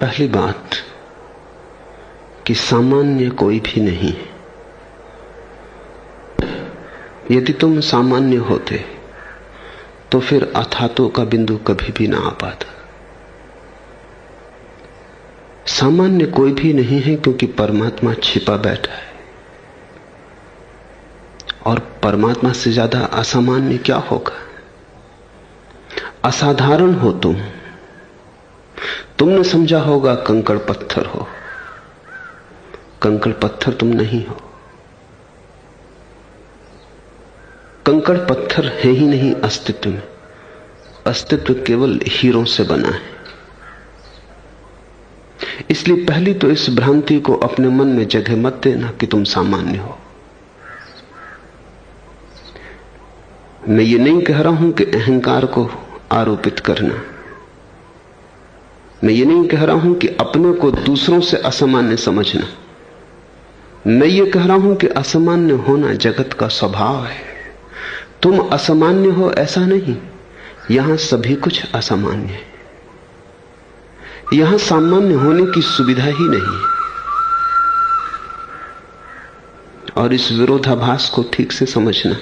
पहली बात कि सामान्य कोई भी नहीं है। यदि तुम सामान्य होते तो फिर अथातों का बिंदु कभी भी ना आ पाता। सामान्य कोई भी नहीं है क्योंकि परमात्मा छिपा बैठा है, और परमात्मा से ज्यादा असामान्य क्या होगा। असाधारण हो तुमने समझा होगा कंकड़ पत्थर हो, कंकड़ पत्थर तुम नहीं हो। कंकड़ पत्थर है ही नहीं अस्तित्व में, अस्तित्व केवल हीरों से बना है। इसलिए पहली तो इस भ्रांति को अपने मन में जगह मत देना कि तुम सामान्य हो। मैं ये नहीं कह रहा हूं कि अहंकार को आरोपित करना, मैं ये नहीं कह रहा हूं कि अपने को दूसरों से असामान्य समझना। मैं ये कह रहा हूं कि असामान्य होना जगत का स्वभाव है। तुम असामान्य हो ऐसा नहीं, यहां सभी कुछ असामान्य है। यहां सामान्य होने की सुविधा ही नहीं है। और इस विरोधाभास को ठीक से समझना।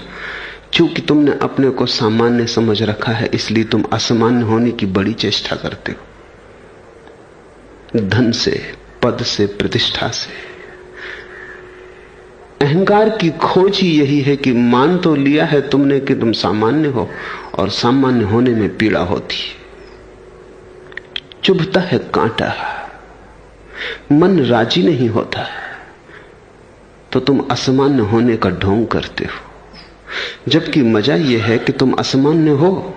चूंकि तुमने अपने को सामान्य समझ रखा है, इसलिए तुम असामान्य होने की बड़ी चेष्टा करते हो, धन से, पद से, प्रतिष्ठा से। अहंकार की खोज ही यही है कि मान तो लिया है तुमने कि तुम सामान्य हो, और सामान्य होने में पीड़ा होती है, चुभता है कांटा, मन राजी नहीं होता, तो तुम असामान्य होने का ढोंग करते हो। जबकि मजा यह है कि तुम असामान्य हो,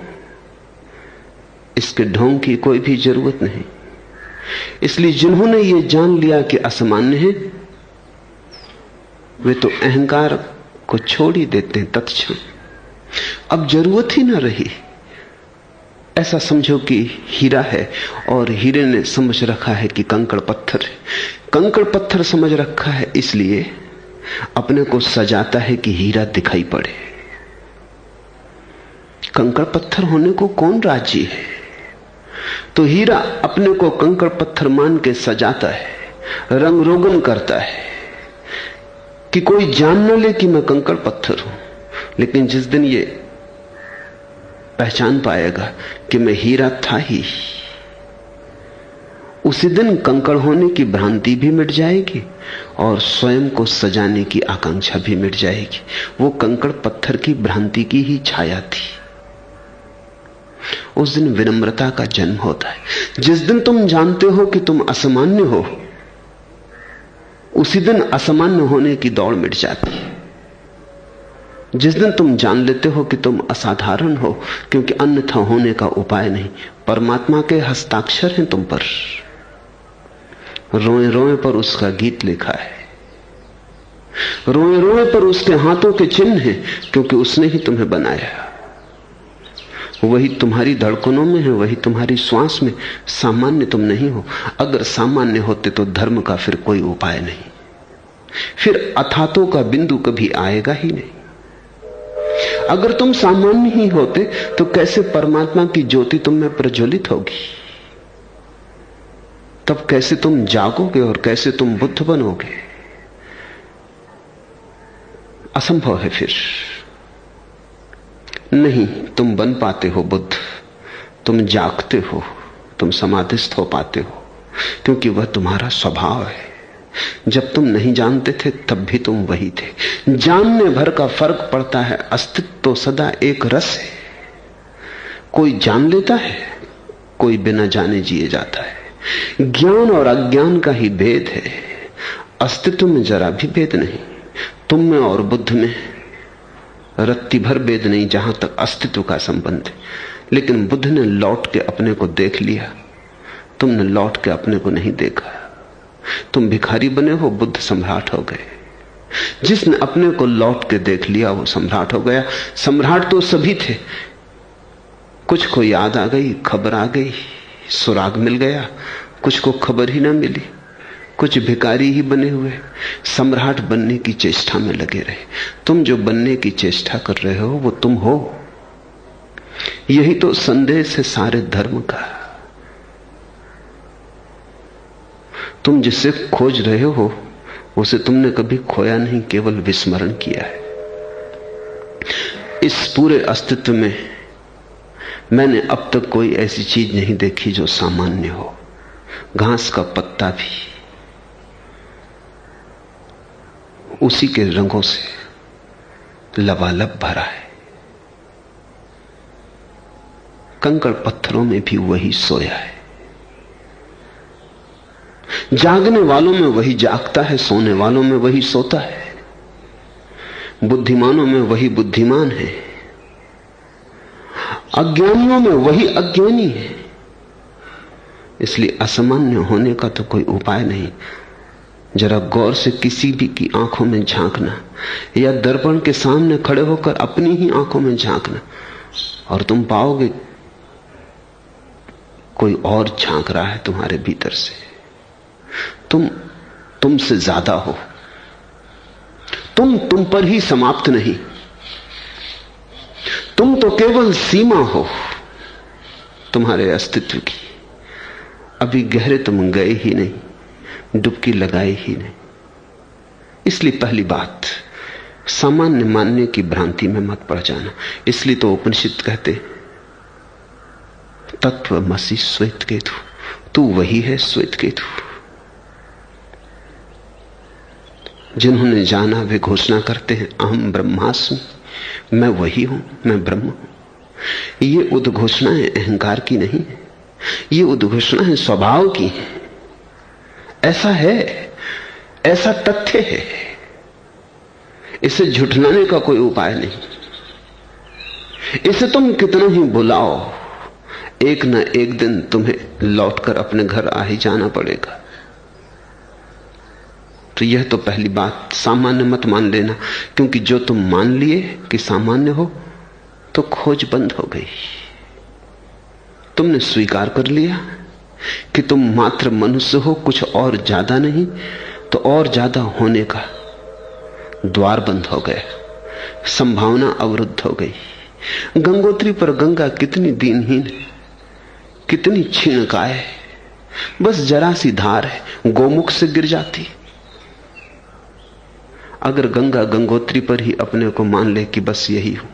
इसके ढोंग की कोई भी जरूरत नहीं। इसलिए जिन्होंने ये जान लिया कि असामान्य है, वे तो अहंकार को छोड़ ही देते हैं तत्क्षण। अब जरूरत ही ना रही। ऐसा समझो कि हीरा है और हीरे ने समझ रखा है कि कंकड़ पत्थर है। कंकड़ पत्थर समझ रखा है, इसलिए अपने को सजाता है कि हीरा दिखाई पड़े। कंकड़ पत्थर होने को कौन राजी है? तो हीरा अपने को कंकड़ पत्थर मान के सजाता है, रंग रोगन करता है कि कोई जान न ले कि मैं कंकड़ पत्थर हूं। लेकिन जिस दिन ये पहचान पाएगा कि मैं हीरा था ही, उसी दिन कंकड़ होने की भ्रांति भी मिट जाएगी और स्वयं को सजाने की आकांक्षा भी मिट जाएगी। वो कंकड़ पत्थर की भ्रांति की ही छाया थी। उस दिन विनम्रता का जन्म होता है। जिस दिन तुम जानते हो कि तुम असामान्य हो, उसी दिन असामान्य होने की दौड़ मिट जाती है। जिस दिन तुम जान लेते हो कि तुम असाधारण हो, क्योंकि अन्यथा होने का उपाय नहीं। परमात्मा के हस्ताक्षर हैं तुम पर, रोए रोए पर उसका गीत लिखा है, रोए रोए पर उसके हाथों के चिन्ह हैं, क्योंकि उसने ही तुम्हें बनाया। वही तुम्हारी धड़कनों में है, वही तुम्हारी श्वास में। सामान्य तुम नहीं हो। अगर सामान्य होते तो धर्म का फिर कोई उपाय नहीं, फिर अथातों का बिंदु कभी आएगा ही नहीं। अगर तुम सामान्य ही होते तो कैसे परमात्मा की ज्योति तुम में प्रज्वलित होगी? तब कैसे तुम जागोगे और कैसे तुम बुद्ध बनोगे? असंभव है। फिर नहीं तुम बन पाते हो बुद्ध, तुम जागते हो, तुम समाधिस्थ हो पाते हो, क्योंकि वह तुम्हारा स्वभाव है। जब तुम नहीं जानते थे तब भी तुम वही थे। जानने भर का फर्क पड़ता है, अस्तित्व तो सदा एक रस है। कोई जान लेता है, कोई बिना जाने जिए जाता है। ज्ञान और अज्ञान का ही भेद है, अस्तित्व में जरा भी भेद नहीं। तुम में और बुद्ध में रत्ती भर भेद नहीं जहां तक अस्तित्व का संबंध है। लेकिन बुद्ध ने लौट के अपने को देख लिया, तुमने लौट के अपने को नहीं देखा। तुम भिखारी बने हो, बुद्ध सम्राट हो गए। जिसने अपने को लौट के देख लिया वो सम्राट हो गया। सम्राट तो सभी थे, कुछ को याद आ गई, खबर आ गई, सुराग मिल गया, कुछ को खबर ही ना मिली, कुछ भिखारी ही बने हुए सम्राट बनने की चेष्टा में लगे रहे। तुम जो बनने की चेष्टा कर रहे हो वो तुम हो। यही तो संदेश है सारे धर्म का। तुम जिसे खोज रहे हो उसे तुमने कभी खोया नहीं, केवल विस्मरण किया है। इस पूरे अस्तित्व में मैंने अब तक कोई ऐसी चीज नहीं देखी जो सामान्य हो। घास का पत्ता भी उसी के रंगों से लबालब भरा है। कंकड़ पत्थरों में भी वही सोया है। जागने वालों में वही जागता है, सोने वालों में वही सोता है, बुद्धिमानों में वही बुद्धिमान है, अज्ञानियों में वही अज्ञानी है। इसलिए असामान्य होने का तो कोई उपाय नहीं। जरा गौर से किसी भी की आंखों में झांकना, या दर्पण के सामने खड़े होकर अपनी ही आंखों में झांकना, और तुम पाओगे कोई और झांक रहा है तुम्हारे भीतर से। तुमसे ज्यादा हो। तुम पर ही समाप्त नहीं। तुम तो केवल सीमा हो तुम्हारे अस्तित्व की। अभी गहरे तुम गए ही नहीं, डुबकी लगाई ही नहीं। इसलिए पहली बात, सामान्य मानने की भ्रांति में मत पड़ जाना। इसलिए तो उपनिषद कहते तत्वमसि श्वेत केतु, तू वही है श्वेत केतु। जिन्होंने जाना वे घोषणा करते हैं अहम ब्रह्मास्मि, मैं वही हूं, मैं ब्रह्म हूं। ये उद्घोषणाएं अहंकार की नहीं है, ये उद्घोषणाएं स्वभाव की है। ऐसा है, ऐसा तथ्य है, इसे झुठलाने का कोई उपाय नहीं। इसे तुम कितना ही बुलाओ, एक न एक दिन तुम्हें लौटकर अपने घर आ ही जाना पड़ेगा। तो यह तो पहली बात, सामान्य मत मान लेना, क्योंकि जो तुम मान लिए कि सामान्य हो तो खोज बंद हो गई। तुमने स्वीकार कर लिया कि तुम मात्र मनुष्य हो, कुछ और ज्यादा नहीं, तो और ज्यादा होने का द्वार बंद हो गया, संभावना अवरुद्ध हो गई। गंगोत्री पर गंगा कितनी दीनहीन है, कितनी क्षीणकाय है, बस जरा सी धार है, गोमुख से गिर जाती। अगर गंगा गंगोत्री पर ही अपने को मान ले कि बस यही हूं,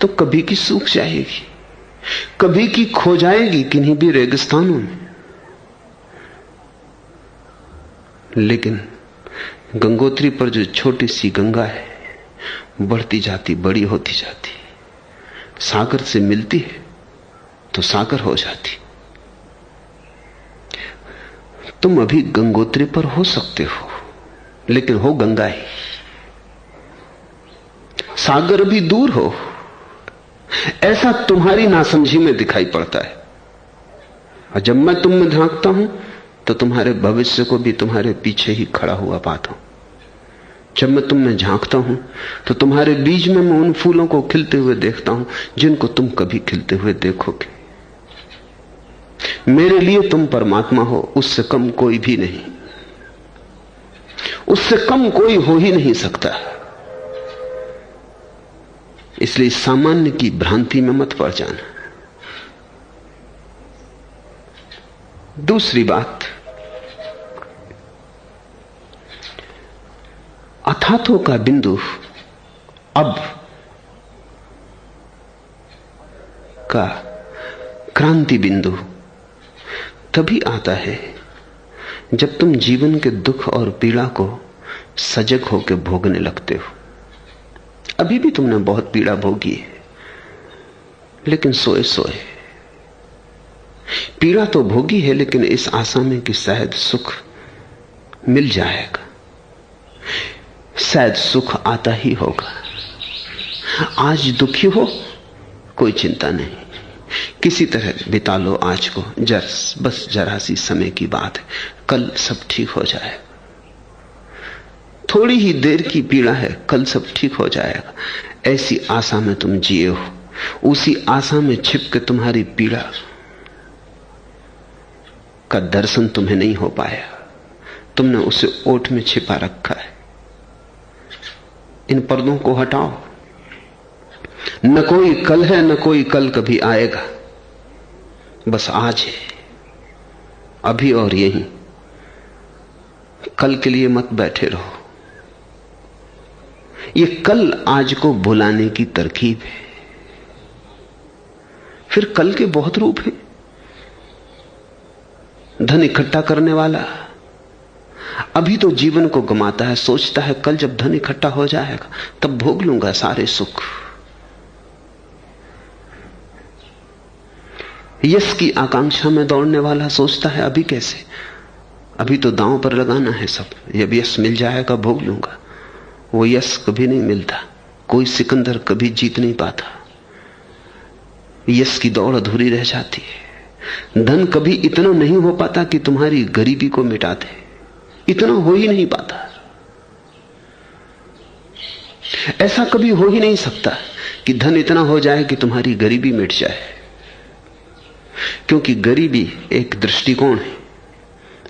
तो कभी की सूख जाएगी, कभी की खो जाएगी किन्हीं भी रेगिस्तानों में। लेकिन गंगोत्री पर जो छोटी सी गंगा है, बढ़ती जाती, बड़ी होती जाती, सागर से मिलती है तो सागर हो जाती। तुम अभी गंगोत्री पर हो सकते हो, लेकिन हो गंगा ही। सागर भी दूर हो, ऐसा तुम्हारी नासमझी में दिखाई पड़ता है। और जब मैं तुम में झांकता हूं तो तुम्हारे भविष्य को भी तुम्हारे पीछे ही खड़ा हुआ पाता हूं। जब मैं तुम में झांकता हूं तो तुम्हारे बीच में मैं उन फूलों को खिलते हुए देखता हूं जिनको तुम कभी खिलते हुए देखोगे। मेरे लिए तुम परमात्मा हो, उससे कम कोई भी नहीं, उससे कम कोई हो ही नहीं सकता। इसलिए सामान्य की भ्रांति में मत पड़ जाना। दूसरी बात, अथाथों का बिंदु अब का क्रांति बिंदु तभी आता है जब तुम जीवन के दुख और पीड़ा को सजग होकर भोगने लगते हो। अभी भी तुमने बहुत पीड़ा भोगी है, लेकिन सोए सोए पीड़ा तो भोगी है, लेकिन इस आशा में कि शायद सुख मिल जाएगा, शायद सुख आता ही होगा। आज दुखी हो, कोई चिंता नहीं, किसी तरह बिता लो आज को, बस जरा सी समय की बात है, कल सब ठीक हो जाएगा। थोड़ी ही देर की पीड़ा है, कल सब ठीक हो जाएगा। ऐसी आशा में तुम जिए हो, उसी आशा में छिप के तुम्हारी पीड़ा का दर्शन तुम्हें नहीं हो पाया, तुमने उसे ओठ में छिपा रखा है। इन पर्दों को हटाओ। न कोई कल है, न कोई कल कभी आएगा, बस आज है। अभी और यहीं। कल के लिए मत बैठे रहो। ये कल आज को भुलाने की तरकीब है। फिर कल के बहुत रूप हैं। धन इकट्ठा करने वाला अभी तो जीवन को गमाता है, सोचता है कल जब धन इकट्ठा हो जाएगा तब भोग लूंगा सारे सुख। यश की आकांक्षा में दौड़ने वाला सोचता है अभी कैसे, अभी तो दांव पर लगाना है सब, जब यश मिल जाएगा भोग लूंगा। वो यश कभी नहीं मिलता। कोई सिकंदर कभी जीत नहीं पाता। यश की दौड़ अधूरी रह जाती है। धन कभी इतना नहीं हो पाता कि तुम्हारी गरीबी को मिटा दे, इतना हो ही नहीं पाता। ऐसा कभी हो ही नहीं सकता कि धन इतना हो जाए कि तुम्हारी गरीबी मिट जाए, क्योंकि गरीबी एक दृष्टिकोण है।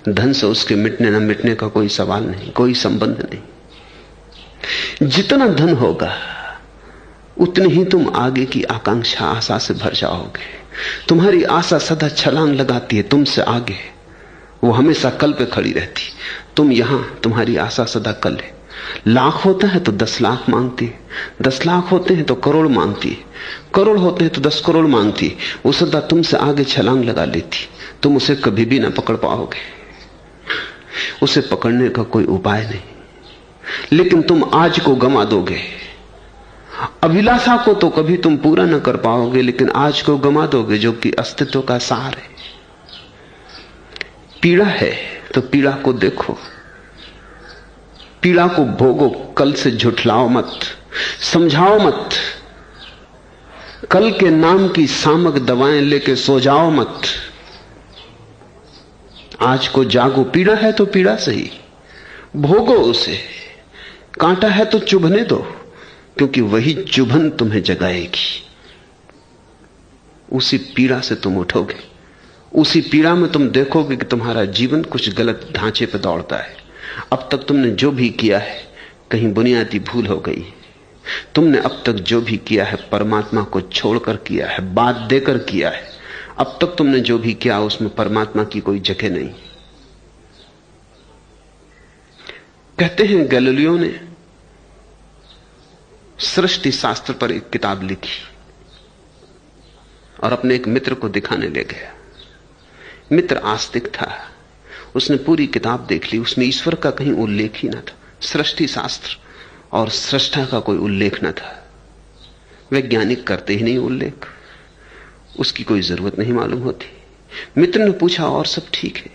धन से उसके मिटने न मिटने का कोई सवाल नहीं, कोई संबंध नहीं। जितना धन होगा उतनी ही तुम आगे की आकांक्षा आशा से भर जाओगे। तुम्हारी आशा सदा छलांग लगाती है तुमसे आगे, वो हमेशा कल पे खड़ी रहती। तुम यहां, तुम्हारी आशा सदा कल है। लाख होता है तो 10 लाख मांगती है, 10 लाख होते हैं तो करोड़ मांगती है, करोड़ होते हैं तो 10 करोड़ मांगती है। वो सदा तुमसे आगे छलांग लगा लेती। तुम उसे कभी भी ना पकड़ पाओगे, उसे पकड़ने का कोई उपाय नहीं। लेकिन तुम आज को गंवा दोगे। अभिलाषा को तो कभी तुम पूरा न कर पाओगे, लेकिन आज को गंवा दोगे जो कि अस्तित्व का सार है। पीड़ा है तो पीड़ा को देखो, पीड़ा को भोगो। कल से झुठलाओ मत, समझाओ मत। कल के नाम की सामक दवाएं लेके सो जाओ मत। आज को जागो। पीड़ा है तो पीड़ा सही, भोगो उसे। कांटा है तो चुभने दो, क्योंकि वही चुभन तुम्हें जगाएगी। उसी पीड़ा से तुम उठोगे। उसी पीड़ा में तुम देखोगे कि तुम्हारा जीवन कुछ गलत ढांचे पर दौड़ता है। अब तक तुमने जो भी किया है कहीं बुनियादी भूल हो गई। तुमने अब तक जो भी किया है परमात्मा को छोड़कर किया है, बात देकर किया है। अब तक तुमने जो भी किया उसमें परमात्मा की कोई जगह नहीं। कहते हैं गैलीलियो ने सृष्टि शास्त्र पर एक किताब लिखी और अपने एक मित्र को दिखाने ले गया। मित्र आस्तिक था, उसने पूरी किताब देख ली। उसमें ईश्वर का कहीं उल्लेख ही ना था। सृष्टि शास्त्र और सृष्टा का कोई उल्लेख ना था। वैज्ञानिक करते ही नहीं उल्लेख, उसकी कोई जरूरत नहीं मालूम होती। मित्र ने पूछा और सब ठीक है,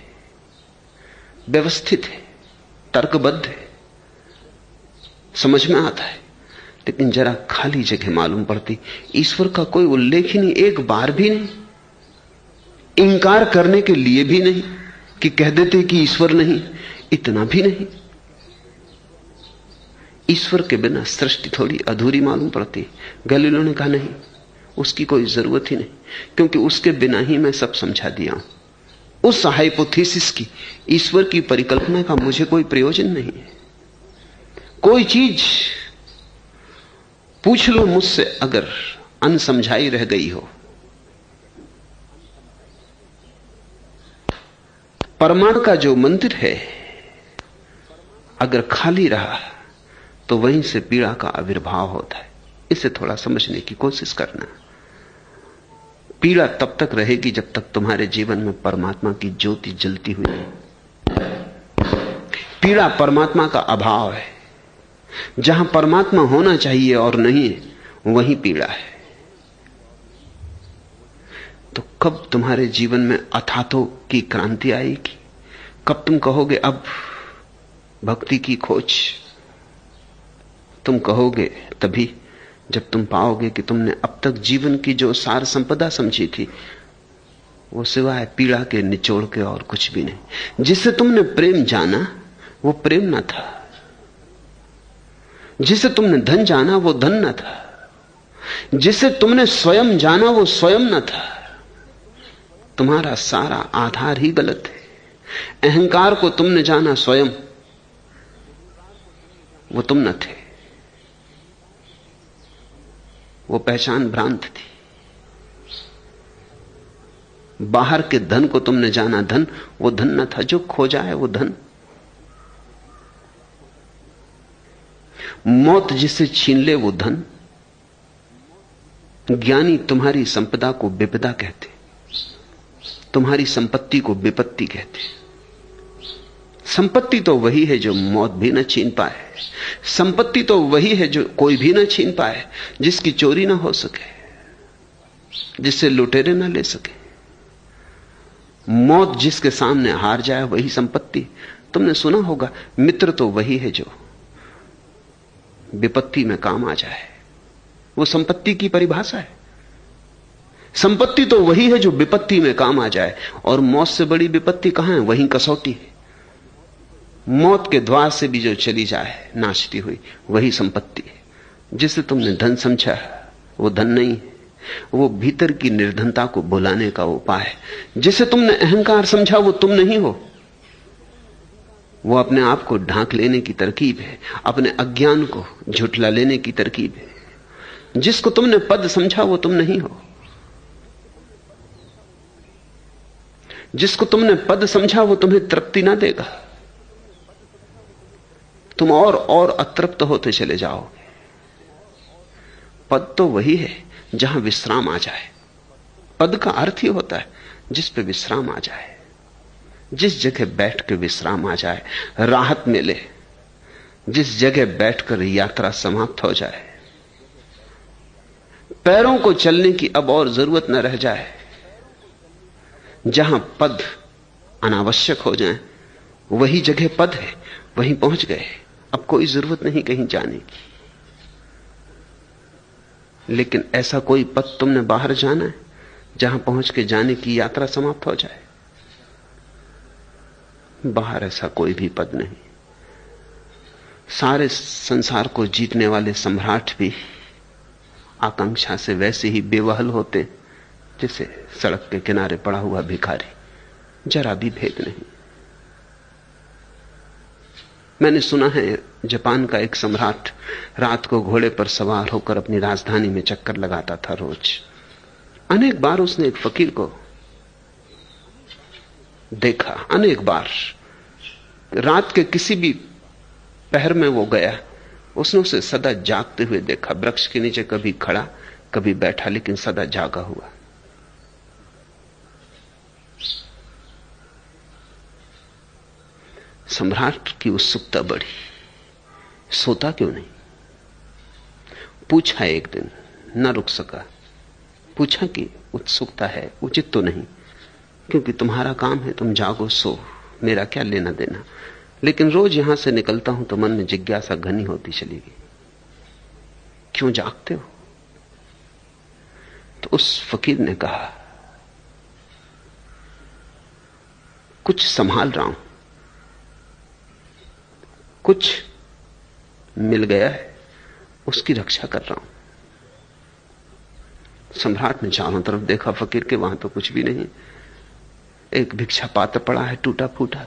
व्यवस्थित है, तर्कबद्ध है, समझ में आता है, लेकिन जरा खाली जगह मालूम पड़ती। ईश्वर का कोई उल्लेख ही नहीं, एक बार भी नहीं। इंकार करने के लिए भी नहीं कि कह देते कि ईश्वर नहीं, इतना भी नहीं। ईश्वर के बिना सृष्टि थोड़ी अधूरी मालूम पड़ती। गैलीलियो ने कहा नहीं, उसकी कोई जरूरत ही नहीं, क्योंकि उसके बिना ही मैं सब समझा दिया हूं। उस हाइपोथेसिस की, ईश्वर की परिकल्पना का मुझे कोई प्रयोजन नहीं है। कोई चीज पूछ लो मुझसे अगर अनसमझाई रह गई हो। परमाणु का जो मंदिर है अगर खाली रहा तो वहीं से पीड़ा का आविर्भाव होता है। इसे थोड़ा समझने की कोशिश करना। पीड़ा तब तक रहेगी जब तक तुम्हारे जीवन में परमात्मा की ज्योति जलती हुई है। पीड़ा परमात्मा का अभाव है। जहां परमात्मा होना चाहिए और नहीं है वहीं पीड़ा है। तो कब तुम्हारे जीवन में अथातो की क्रांति आएगी? कब तुम कहोगे अब भक्ति की खोज? तुम कहोगे तभी जब तुम पाओगे कि तुमने अब तक जीवन की जो सार संपदा समझी थी वो सिवाय पीड़ा के निचोड़ के और कुछ भी नहीं। जिसे तुमने प्रेम जाना वो प्रेम न था, जिसे तुमने धन जाना वो धन न था, जिसे तुमने स्वयं जाना वो स्वयं न था। तुम्हारा सारा आधार ही गलत है। अहंकार को तुमने जाना स्वयं, वो तुम न थे, वो पहचान भ्रांत थी। बाहर के धन को तुमने जाना धन, वो धन न था। जो खोजा है वो धन। मौत जिसे छीन ले वो धन। ज्ञानी तुम्हारी संपदा को विपदा कहते, तुम्हारी संपत्ति को विपत्ति कहते। संपत्ति तो वही है जो मौत भी न छीन पाए। संपत्ति तो वही है जो कोई भी न छीन पाए, जिसकी चोरी ना हो सके, जिससे लुटेरे ना ले सके। मौत जिसके सामने हार जाए वही संपत्ति। तुमने सुना होगा, मित्र तो वही है जो विपत्ति में काम आ जाए। वो संपत्ति की परिभाषा है। संपत्ति तो वही है जो विपत्ति में काम आ जाए। और मौत से बड़ी विपत्ति कहां है? वहीं कसौटी है। मौत के द्वार से भी जो चली जाए नाचती हुई, वही संपत्ति है। जिसे तुमने धन समझा वो धन नहीं है, वो भीतर की निर्धनता को भुलाने का उपाय है। जिसे तुमने अहंकार समझा वो तुम नहीं हो, वो अपने आप को ढांक लेने की तरकीब है, अपने अज्ञान को झुठला लेने की तरकीब है। जिसको तुमने पद समझा वो तुम नहीं हो। जिसको तुमने पद समझा वो तुम्हें तृप्ति ना देगा। तुम और अतृप्त होते चले जाओगे। पद तो वही है जहां विश्राम आ जाए। पद का अर्थ ही होता है जिस पे विश्राम आ जाए, जिस जगह बैठ के विश्राम आ जाए, राहत मिले, जिस जगह बैठकर यात्रा समाप्त हो जाए, पैरों को चलने की अब और जरूरत न रह जाए, जहां पद अनावश्यक हो जाए, वही जगह पद है, वहीं पहुंच गए। अब कोई जरूरत नहीं कहीं जाने की। लेकिन ऐसा कोई पद तुमने बाहर जाना है जहां पहुंच के जाने की यात्रा समाप्त हो जाए? बाहर ऐसा कोई भी पद नहीं। सारे संसार को जीतने वाले सम्राट भी आकांक्षा से वैसे ही बेवहल होते जैसे सड़क के किनारे पड़ा हुआ भिखारी। जरा भी भेद नहीं। मैंने सुना है जापान का एक सम्राट रात को घोड़े पर सवार होकर अपनी राजधानी में चक्कर लगाता था रोज। अनेक बार उसने एक फकीर को देखा, अनेक बार। रात के किसी भी पहर में वो गया, उसने उसे सदा जागते हुए देखा। वृक्ष के नीचे कभी खड़ा कभी बैठा, लेकिन सदा जागा हुआ। सम्राट की उत्सुकता बढ़ी, सोता क्यों नहीं? पूछा एक दिन, न रुक सका। पूछा कि उत्सुकता है, उचित तो नहीं, क्योंकि तुम्हारा काम है, तुम जागो सो, मेरा क्या लेना देना। लेकिन रोज यहां से निकलता हूं तो मन में जिज्ञासा घनी होती चली गई, क्यों जागते हो? तो उस फकीर ने कहा, कुछ संभाल रहा हूं, कुछ मिल गया है, उसकी रक्षा कर रहा हूं। सम्राट ने चारों तरफ देखा फकीर के, वहां तो कुछ भी नहीं। एक भिक्षा पात्र पड़ा है, टूटा फूटा,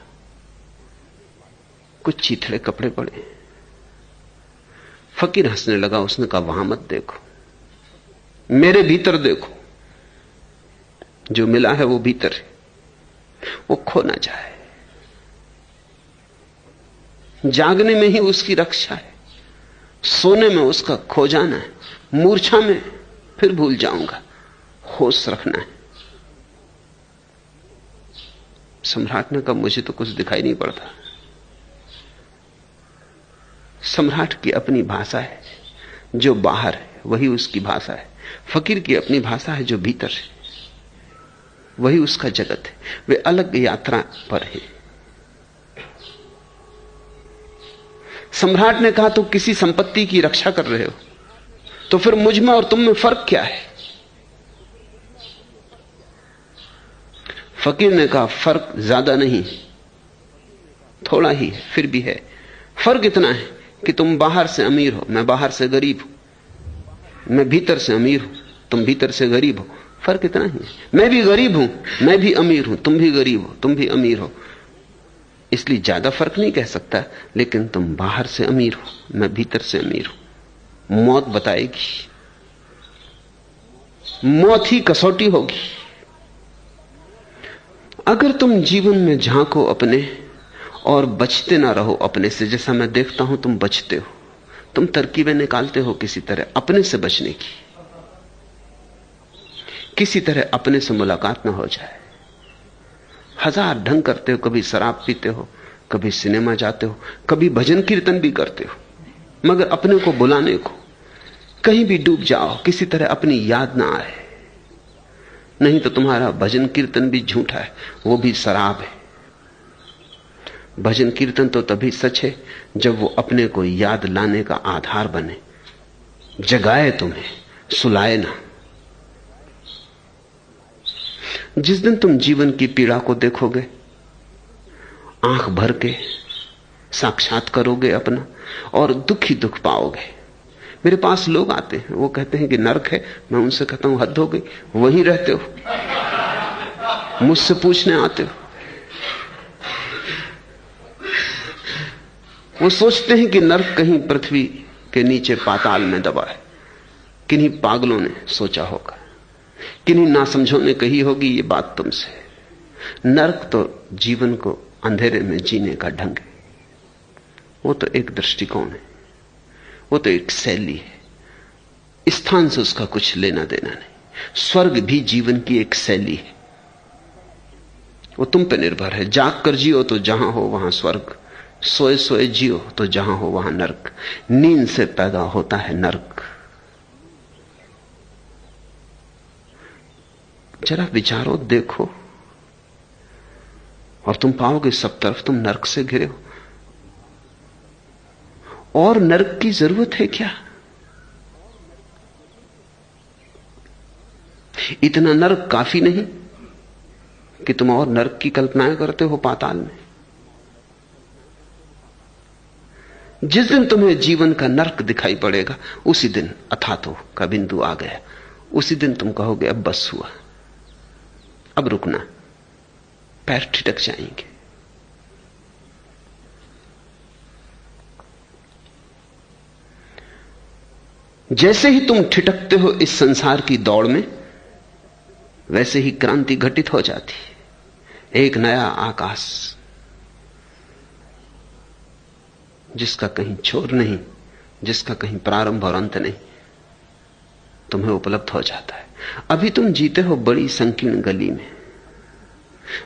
कुछ चीथड़े कपड़े पड़े। फकीर हंसने लगा। उसने कहा, वहां मत देखो, मेरे भीतर देखो। जो मिला है वो भीतर है, वो खो ना जाए। जागने में ही उसकी रक्षा है, सोने में उसका खो जाना है, मूर्छा में फिर भूल जाऊंगा। होश रखना है। सम्राट ने कहा, मुझे तो कुछ दिखाई नहीं पड़ता। सम्राट की अपनी भाषा है, जो बाहर है वही उसकी भाषा है। फकीर की अपनी भाषा है, जो भीतर है वही उसका जगत है। वे अलग यात्रा पर है। सम्राट ने कहा, तो किसी संपत्ति की रक्षा कर रहे हो, तो फिर मुझ में और तुम में फर्क क्या है? फकीर ने कहा, फर्क ज्यादा नहीं, थोड़ा ही है, फिर भी है। फर्क इतना है कि तुम बाहर से अमीर हो, मैं बाहर से गरीब हूं। मैं भीतर से अमीर हूं, तुम भीतर से गरीब हो। फर्क इतना ही है। मैं भी गरीब हूं, मैं भी अमीर हूं, तुम भी गरीब हो, तुम भी अमीर हो। इसलिए ज्यादा फर्क नहीं कह सकता, लेकिन तुम बाहर से अमीर हो, मैं भीतर से अमीर हूं। मौत बताएगी, मौत ही कसौटी होगी। अगर तुम जीवन में झांको अपने और बचते ना रहो अपने से, जैसा मैं देखता हूं तुम बचते हो, तुम तरकीबें निकालते हो किसी तरह अपने से बचने की, किसी तरह अपने से मुलाकात ना हो जाए। हजार ढंग करते हो, कभी शराब पीते हो, कभी सिनेमा जाते हो, कभी भजन कीर्तन भी करते हो, मगर अपने को बुलाने को कहीं भी डूब जाओ, किसी तरह अपनी याद ना आए। नहीं तो तुम्हारा भजन कीर्तन भी झूठा है, वो भी शराब है। भजन कीर्तन तो तभी सच है जब वो अपने को याद लाने का आधार बने, जगाए तुम्हें, सुलाए ना। जिस दिन तुम जीवन की पीड़ा को देखोगे, आंख भर के साक्षात करोगे अपना और दुख ही दुख पाओगे। मेरे पास लोग आते हैं, वो कहते हैं कि नरक है। मैं उनसे कहता हूं हद हो गई, वहीं रहते हो, मुझसे पूछने आते हो। वो सोचते हैं कि नरक कहीं पृथ्वी के नीचे पाताल में दबा है। किन्हीं पागलों ने सोचा होगा, किन्हीं नासमझों ने कही होगी ये बात तुमसे। नरक तो जीवन को अंधेरे में जीने का ढंग है, वो तो एक दृष्टिकोण है, वो तो एक शैली है, स्थान से उसका कुछ लेना देना नहीं। स्वर्ग भी जीवन की एक शैली है, वो तुम पे निर्भर है। जाग कर जियो तो जहां हो वहां स्वर्ग, सोए सोए जियो तो जहां हो वहां नरक। नींद से पैदा होता है नरक। जरा विचारो, देखो, और तुम पाओगे सब तरफ तुम नरक से घिरे हो। और नरक की जरूरत है क्या? इतना नरक काफी नहीं कि तुम और नरक की कल्पनाएं करते हो पाताल में? जिस दिन तुम्हें जीवन का नरक दिखाई पड़ेगा, उसी दिन अथातो का बिंदु आ गया। उसी दिन तुम कहोगे अब बस हुआ, अब रुकना, पैर ठिठक जाएंगे। जैसे ही तुम ठिठकते हो इस संसार की दौड़ में, वैसे ही क्रांति घटित हो जाती है। एक नया आकाश जिसका कहीं छोर नहीं, जिसका कहीं प्रारंभ और अंत नहीं, तुम्हें उपलब्ध हो जाता है। अभी तुम जीते हो बड़ी संकीर्ण गली में,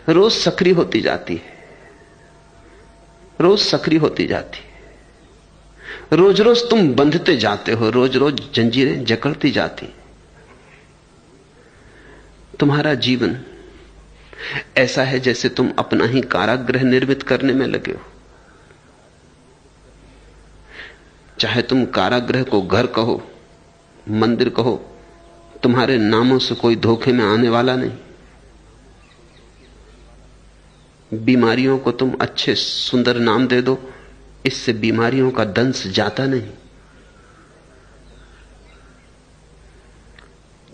रोज सक्रिय होती जाती है, रोज सक्रिय होती जाती है। रोज रोज तुम बंधते जाते हो, रोज रोज जंजीरें जकड़ती जाती। तुम्हारा जीवन ऐसा है जैसे तुम अपना ही कारागृह निर्मित करने में लगे हो। चाहे तुम कारागृह को घर कहो, मंदिर कहो, तुम्हारे नामों से कोई धोखे में आने वाला नहीं। बीमारियों को तुम अच्छे सुंदर नाम दे दो, इससे बीमारियों का दंश जाता नहीं।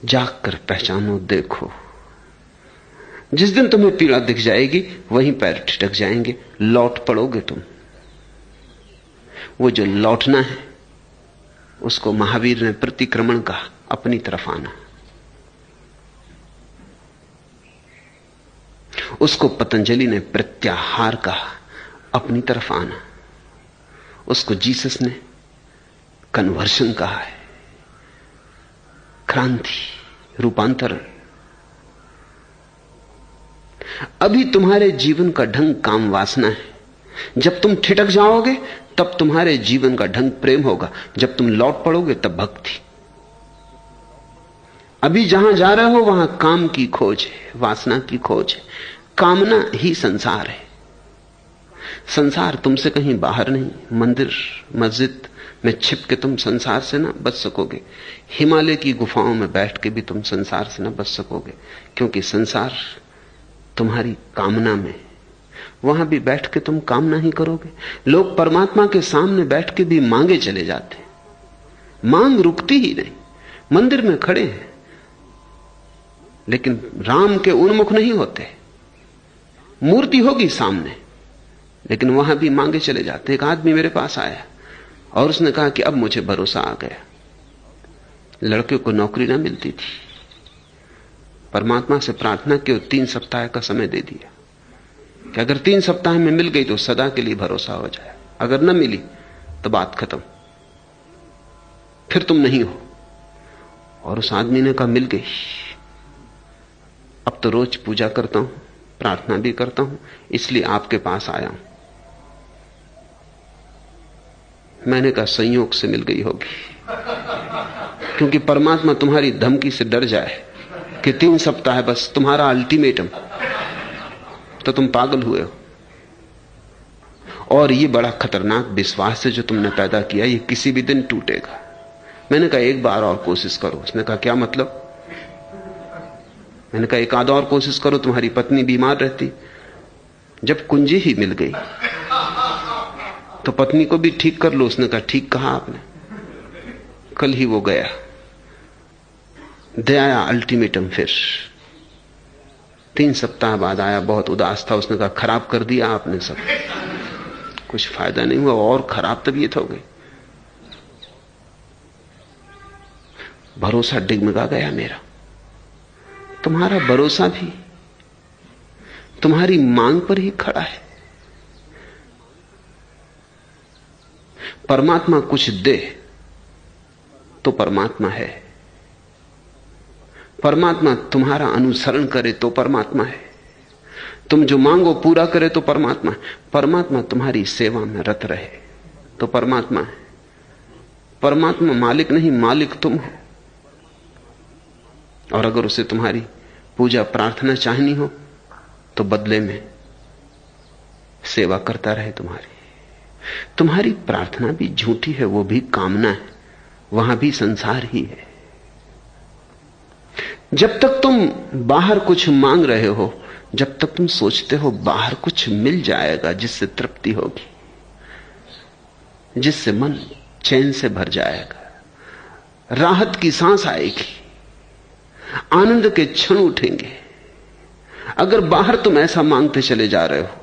जाग कर पहचानो, देखो। जिस दिन तुम्हें पीड़ा दिख जाएगी, वहीं पैर ठिठक जाएंगे, लौट पड़ोगे तुम। वो जो लौटना है, उसको महावीर ने प्रतिक्रमण कहा, अपनी तरफ आना। उसको पतंजलि ने प्रत्याहार कहा, अपनी तरफ आना। उसको जीसस ने कन्वर्शन कहा है, क्रांति, रूपांतरण। अभी तुम्हारे जीवन का ढंग काम वासना है। जब तुम ठिठक जाओगे तब तुम्हारे जीवन का ढंग प्रेम होगा, जब तुम लौट पड़ोगे तब भक्ति। अभी जहां जा रहे हो वहां काम की खोज है, वासना की खोज है। कामना ही संसार है। संसार तुमसे कहीं बाहर नहीं। मंदिर मस्जिद में छिप के तुम संसार से ना बच सकोगे। हिमालय की गुफाओं में बैठ के भी तुम संसार से ना बच सकोगे, क्योंकि संसार तुम्हारी कामना में। वहां भी बैठ के तुम कामना ही करोगे। लोग परमात्मा के सामने बैठ के भी मांगे चले जाते, मांग रुकती ही नहीं। मंदिर में खड़े हैं लेकिन राम के उन्मुख नहीं होते। मूर्ति होगी सामने लेकिन वहां भी मांगे चले जाते। एक आदमी मेरे पास आया और उसने कहा कि अब मुझे भरोसा आ गया। लड़के को नौकरी ना मिलती थी, परमात्मा से प्रार्थना की, 3 सप्ताह का समय दे दिया कि अगर 3 सप्ताह में मिल गई तो सदा के लिए भरोसा हो जाए, अगर न मिली तो बात खत्म, फिर तुम नहीं हो। और उस आदमी ने कहा मिल गई। अब तो रोज पूजा करता हूं, प्रार्थना भी करता हूं, इसलिए आपके पास आया हूं। मैंने कहा संयोग से मिल गई होगी, क्योंकि परमात्मा तुम्हारी धमकी से डर जाए कि 3 सप्ताह है बस तुम्हारा अल्टीमेटम, तो तुम पागल हुए हो। और ये बड़ा खतरनाक विश्वास है जो तुमने पैदा किया, ये किसी भी दिन टूटेगा। मैंने कहा एक बार और कोशिश करो। उसने कहा क्या मतलब? मैंने कहा एक आध और कोशिश करो, तुम्हारी पत्नी बीमार रहती, जब कुंजी ही मिल गई तो पत्नी को भी ठीक कर लो। उसने कहा ठीक कहा आपने। कल ही वो गया, दे आया अल्टीमेटम। फिर 3 सप्ताह बाद आया, बहुत उदास था। उसने कहा खराब कर दिया आपने सब, कुछ फायदा नहीं हुआ, और खराब तबीयत हो गई। भरोसा डिगमगा गया मेरा। तुम्हारा भरोसा भी तुम्हारी मांग पर ही खड़ा है। परमात्मा कुछ दे तो परमात्मा है, परमात्मा तुम्हारा अनुसरण करे तो परमात्मा है, तुम जो मांगो पूरा करे तो परमात्मा है, परमात्मा तुम्हारी सेवा में रत रहे तो परमात्मा है। परमात्मा मालिक नहीं, मालिक तुम हो। और अगर उसे तुम्हारी पूजा प्रार्थना चाहनी हो तो बदले में सेवा करता रहे तुम्हारी। तुम्हारी प्रार्थना भी झूठी है, वो भी कामना है, वहां भी संसार ही है। जब तक तुम बाहर कुछ मांग रहे हो, जब तक तुम सोचते हो बाहर कुछ मिल जाएगा जिससे तृप्ति होगी, जिससे मन चैन से भर जाएगा, राहत की सांस आएगी, आनंद के क्षण उठेंगे, अगर बाहर तुम ऐसा मांगते चले जा रहे हो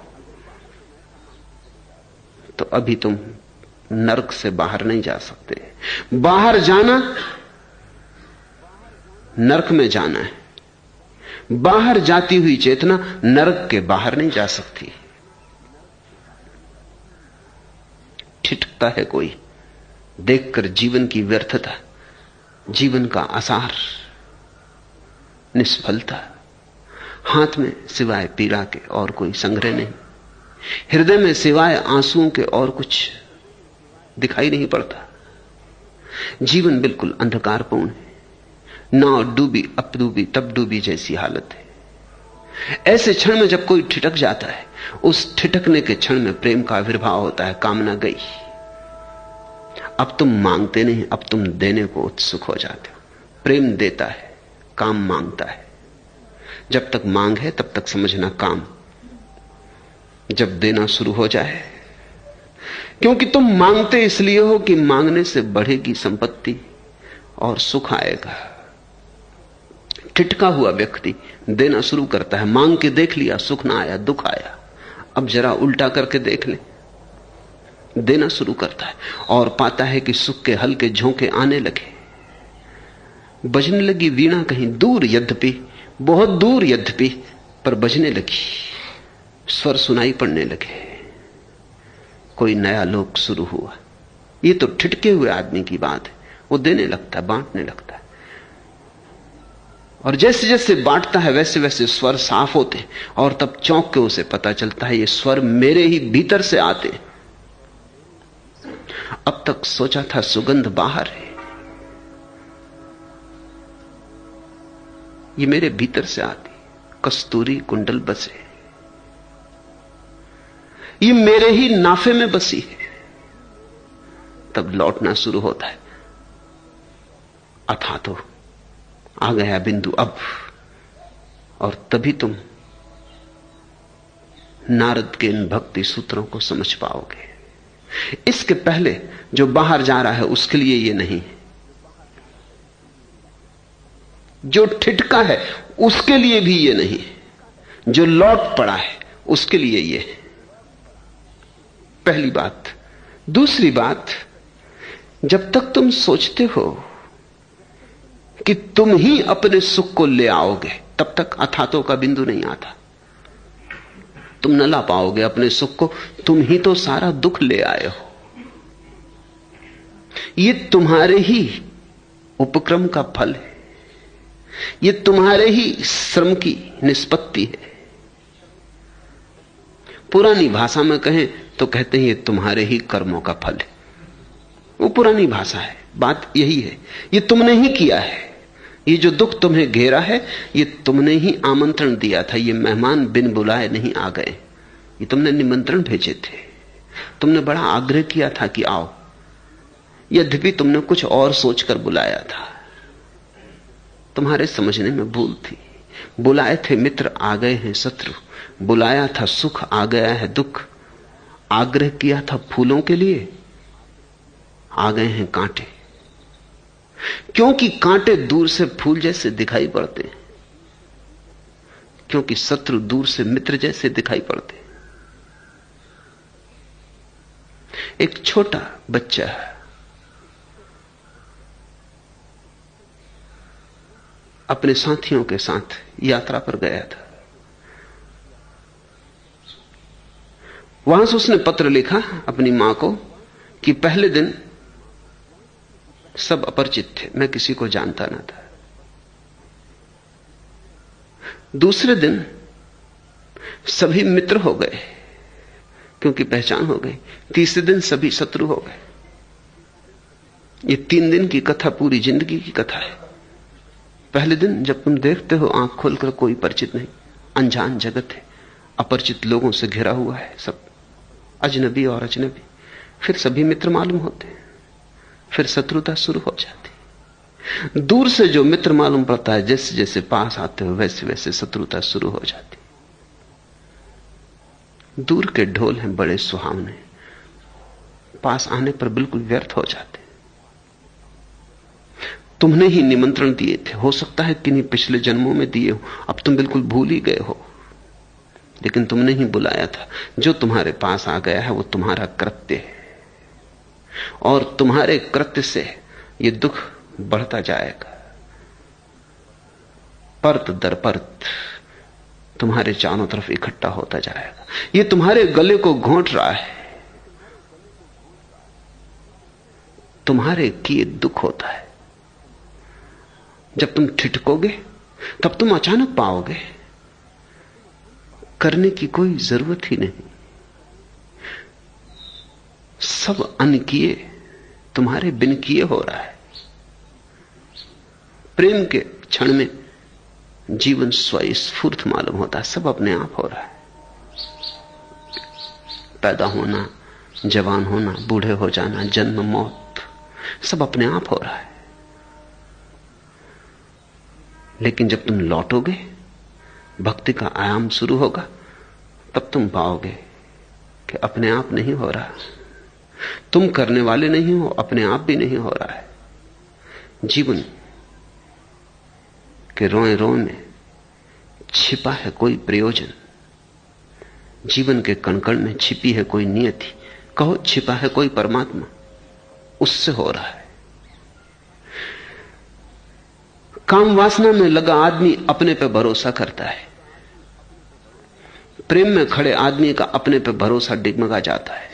तो अभी तुम नरक से बाहर नहीं जा सकते। बाहर जाना नरक में जाना है, बाहर जाती हुई चेतना नरक के बाहर नहीं जा सकती। ठिठकता है कोई देखकर जीवन की व्यर्थता, जीवन का आसार, निष्फलता। हाथ में सिवाय पीड़ा के और कोई संग्रह नहीं, हृदय में सिवाय आंसुओं के और कुछ दिखाई नहीं पड़ता। जीवन बिल्कुल अंधकारपूर्ण है, नाव डूबी अब डूबी तब डूबी जैसी हालत है। ऐसे क्षण में जब कोई ठिठक जाता है, उस ठिठकने के क्षण में प्रेम का आविर्भाव होता है। कामना गई, अब तुम मांगते नहीं, अब तुम देने को उत्सुक हो जाते हो। प्रेम देता है, काम मांगता है। जब तक मांग है तब तक समझना काम, जब देना शुरू हो जाए, क्योंकि तुम मांगते इसलिए हो कि मांगने से बढ़ेगी संपत्ति और सुख आएगा। ठिठका हुआ व्यक्ति देना शुरू करता है, मांग के देख लिया, सुख ना आया, दुख आया, अब जरा उल्टा करके देख ले, देना शुरू करता है और पाता है कि सुख के हल्के झोंके आने लगे। बजने लगी वीणा कहीं दूर, यद्यपि बहुत दूर, यद्यपि पर बजने लगी, स्वर सुनाई पड़ने लगे, कोई नया लोक शुरू हुआ। ये तो ठिठके हुए आदमी की बात है। वो देने लगता है, बांटने लगता है, और जैसे जैसे बांटता है वैसे वैसे स्वर साफ होते हैं, और तब चौंक के उसे पता चलता है ये स्वर मेरे ही भीतर से आते हैं। अब तक सोचा था सुगंध बाहर है, ये मेरे भीतर से आती, कस्तूरी कुंडल बसे, ये मेरे ही नाफे में बसी है। तब लौटना शुरू होता है, अथा तो आ गया बिंदु अब, और तभी तुम नारद के इन भक्ति सूत्रों को समझ पाओगे। इसके पहले जो बाहर जा रहा है उसके लिए ये नहीं, जो ठिठका है उसके लिए भी ये नहीं, जो लौट पड़ा है उसके लिए ये है। पहली बात। दूसरी बात, जब तक तुम सोचते हो कि तुम ही अपने सुख को ले आओगे तब तक अथातो का बिंदु नहीं आता। तुम न ला पाओगे अपने सुख को, तुम ही तो सारा दुख ले आए हो। ये तुम्हारे ही उपक्रम का फल है, ये तुम्हारे ही श्रम की निष्पत्ति है। पुरानी भाषा में कहें तो कहते हैं ये तुम्हारे ही कर्मों का फल है। वो पुरानी भाषा है, बात यही है। ये तुमने ही किया है। ये जो दुख तुम्हें घेरा है, ये तुमने ही आमंत्रण दिया था। ये मेहमान बिन बुलाए नहीं आ गए, ये तुमने निमंत्रण भेजे थे। तुमने बड़ा आग्रह किया था कि आओ, यद्यपि तुमने कुछ और सोचकर बुलाया था। तुम्हारे समझने में भूल थी। बुलाए थे मित्र, आ गए हैं शत्रु। बुलाया था सुख, आ गया है दुख। आग्रह किया था फूलों के लिए, आ गए हैं कांटे। क्योंकि कांटे दूर से फूल जैसे दिखाई पड़ते हैं, क्योंकि शत्रु दूर से मित्र जैसे दिखाई पड़ते हैं। एक छोटा बच्चा अपने साथियों के साथ यात्रा पर गया था। वहां से उसने पत्र लिखा अपनी मां को कि पहले दिन सब अपरिचित थे, मैं किसी को जानता ना था। दूसरे दिन सभी मित्र हो गए क्योंकि पहचान हो गई। तीसरे दिन सभी शत्रु हो गए। ये 3 दिन की कथा पूरी जिंदगी की कथा है। पहले दिन जब तुम देखते हो आंख खोलकर, कोई परिचित नहीं, अनजान जगत है, अपरिचित लोगों से घिरा हुआ है, सब अजनबी और अजनबी। फिर सभी मित्र मालूम होते हैं, फिर शत्रुता शुरू हो जाती। दूर से जो मित्र मालूम पड़ता है, जैसे जैसे पास आते हो वैसे वैसे शत्रुता शुरू हो जाती। दूर के ढोल हैं बड़े सुहावने, पास आने पर बिल्कुल व्यर्थ हो जाते। तुमने ही निमंत्रण दिए थे, हो सकता है किन्हीं पिछले जन्मों में दिए हो, अब तुम बिल्कुल भूल ही गए हो, लेकिन तुमने ही बुलाया था। जो तुम्हारे पास आ गया है वो तुम्हारा कृत्य है, और तुम्हारे कृत्य से ये दुख बढ़ता जाएगा। परत दर परत तुम्हारे चारों तरफ इकट्ठा होता जाएगा। ये तुम्हारे गले को घोंट रहा है, तुम्हारे किए दुख होता है। जब तुम ठिठकोगे तब तुम अचानक पाओगे करने की कोई जरूरत ही नहीं। सब अनकिए तुम्हारे बिन किए हो रहा है। प्रेम के क्षण में जीवन स्वस्फूर्त मालूम होता है, सब अपने आप हो रहा है। पैदा होना, जवान होना, बूढ़े हो जाना, जन्म मौत, सब अपने आप हो रहा है। लेकिन जब तुम लौटोगे, भक्ति का आयाम शुरू होगा, तब तुम पाओगे कि अपने आप नहीं हो रहा। तुम करने वाले नहीं हो, अपने आप भी नहीं हो रहा है। जीवन के रोए रोए में छिपा है कोई प्रयोजन, जीवन के कण-कण में छिपी है कोई नियति, कहो छिपा है कोई परमात्मा, उससे हो रहा है। काम वासना में लगा आदमी अपने पे भरोसा करता है, प्रेम में खड़े आदमी का अपने पे भरोसा डिगमगा जाता है।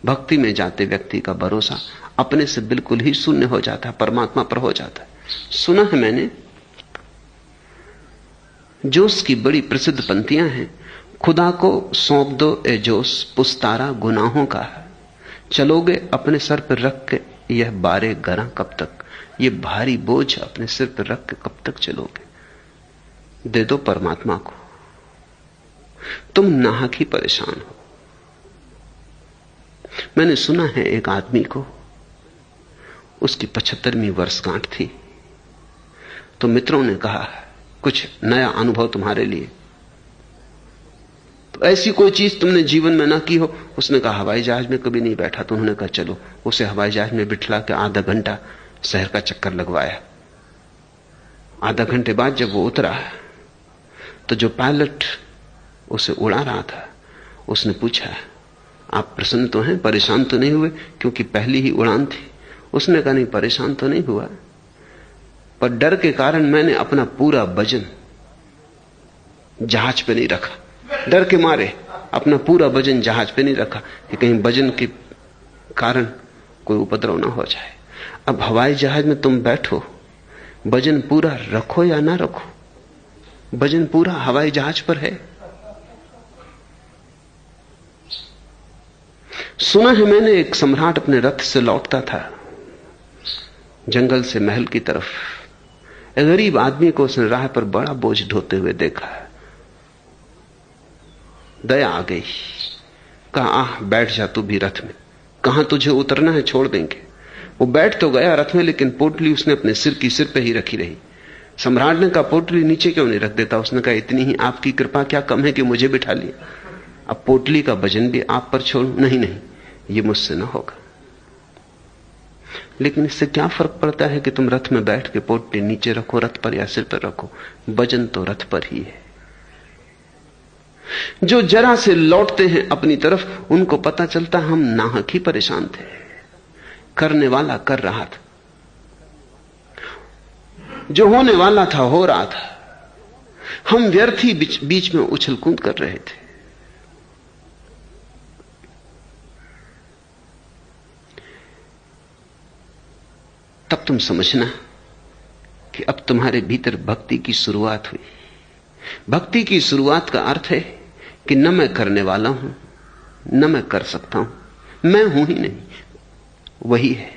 भक्ति में जाते व्यक्ति का भरोसा अपने से बिल्कुल ही शून्य हो जाता है, परमात्मा पर हो जाता है। सुना है मैंने, जोश की बड़ी प्रसिद्ध पंक्तियां हैं। खुदा को सौंप दो ए जोश, पुस्तारा गुनाहों का, चलोगे अपने सर पर रख के यह बारे गरा कब तक। ये भारी बोझ अपने सिर पर रख के कब तक चलोगे। दे दो परमात्मा को, तुम नाहक ही परेशान हो। मैंने सुना है एक आदमी को, उसकी 75वीं वर्षगांठ थी, तो मित्रों ने कहा कुछ नया अनुभव तुम्हारे लिए, तो ऐसी कोई चीज तुमने जीवन में ना की हो। उसने कहा हवाई जहाज में कभी नहीं बैठा। तो उन्होंने कहा चलो। उसे हवाई जहाज में बिठला के आधा घंटा शहर का चक्कर लगवाया। आधा घंटे बाद जब वो उतरा तो जो पायलट उसे उड़ा रहा था, उसने पूछा आप प्रसन्न तो हैं, परेशान तो नहीं हुए, क्योंकि पहली ही उड़ान थी। उसने कहा नहीं, परेशान तो नहीं हुआ, पर डर के कारण मैंने अपना पूरा वजन जहाज पे नहीं रखा, डर के मारे अपना पूरा वजन जहाज पे नहीं रखा कि कहीं वजन के कारण कोई उपद्रव ना हो जाए। अब हवाई जहाज में तुम बैठो, वजन पूरा रखो या ना रखो, वजन पूरा हवाई जहाज पर है। सुना है मैंने, एक सम्राट अपने रथ से लौटता था जंगल से महल की तरफ। एक गरीब आदमी को उसने राह पर बड़ा बोझ ढोते हुए देखा। दया आ गई, कहा आह बैठ जा तू भी रथ में, कहां तुझे उतरना है, छोड़ देंगे। वो बैठ तो गया रथ में, लेकिन पोटली उसने अपने सिर की सिर पे ही रखी रही। सम्राट ने कहा पोटली नीचे क्यों नहीं रख देता? उसने कहा इतनी ही आपकी कृपा क्या कम है कि मुझे बिठा लिया, अब पोटली का वजन भी आप पर छोड़ूं? नहीं नहीं, ये मुझसे ना होगा। लेकिन इससे क्या फर्क पड़ता है कि तुम रथ में बैठ के पोटली नीचे रखो रथ पर या सिर पर रखो, वजन तो रथ पर ही है। जो जरा से लौटते हैं अपनी तरफ, उनको पता चलता हम नाहक ही परेशान थे, करने वाला कर रहा था, जो होने वाला था हो रहा था, हम व्यर्थ ही बीच में उछल कूद कर रहे थे। तब तुम समझना कि अब तुम्हारे भीतर भक्ति की शुरुआत हुई। भक्ति की शुरुआत का अर्थ है कि न मैं करने वाला हूं, न मैं कर सकता हूं, मैं हूं ही नहीं, वही है।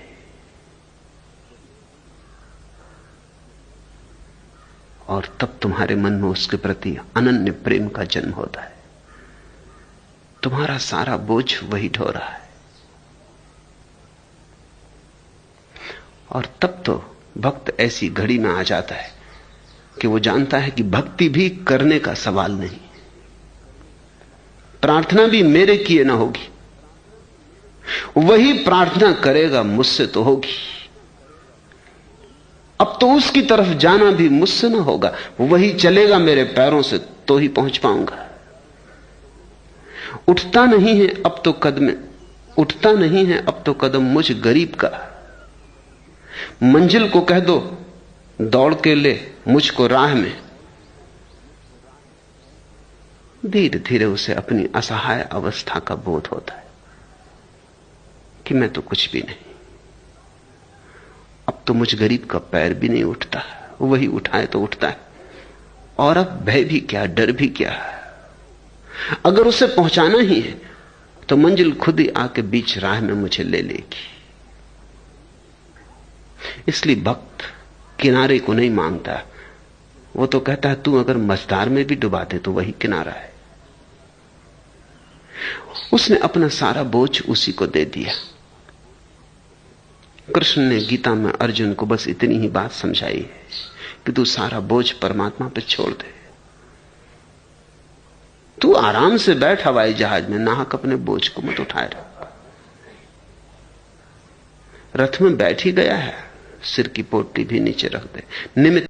और तब तुम्हारे मन में उसके प्रति अनन्य प्रेम का जन्म होता है। तुम्हारा सारा बोझ वही ढो रहा है। और तब तो भक्त ऐसी घड़ी में आ जाता है कि वो जानता है कि भक्ति भी करने का सवाल नहीं, प्रार्थना भी मेरे किए ना होगी, वही प्रार्थना करेगा मुझसे तो होगी। अब तो उसकी तरफ जाना भी मुझसे ना होगा, वही चलेगा मेरे पैरों से तो ही पहुंच पाऊंगा। उठता नहीं है अब तो कदम, उठता नहीं है अब तो कदम मुझ गरीब का। मंजिल को कह दो दौड़ के ले मुझको राह में। धीरे धीरे उसे अपनी असहाय अवस्था का बोध होता है कि मैं तो कुछ भी नहीं, अब तो मुझ गरीब का पैर भी नहीं उठता, वही उठाए तो उठता है। और अब भय भी क्या, डर भी क्या। अगर उसे पहुंचाना ही है तो मंजिल खुद ही आके बीच राह में मुझे ले लेगी। इसलिए भक्त किनारे को नहीं मांगता, वो तो कहता है तू अगर मझधार में भी डुबा दे तो वही किनारा है। उसने अपना सारा बोझ उसी को दे दिया। कृष्ण ने गीता में अर्जुन को बस इतनी ही बात समझाई है कि तू सारा बोझ परमात्मा पे छोड़ दे। तू आराम से बैठ हवाई जहाज में, नाहक अपने बोझ को मत उठाए रख। रथ में बैठ ही गया है, सिर की पोटली भी नीचे रख दे, निमित्त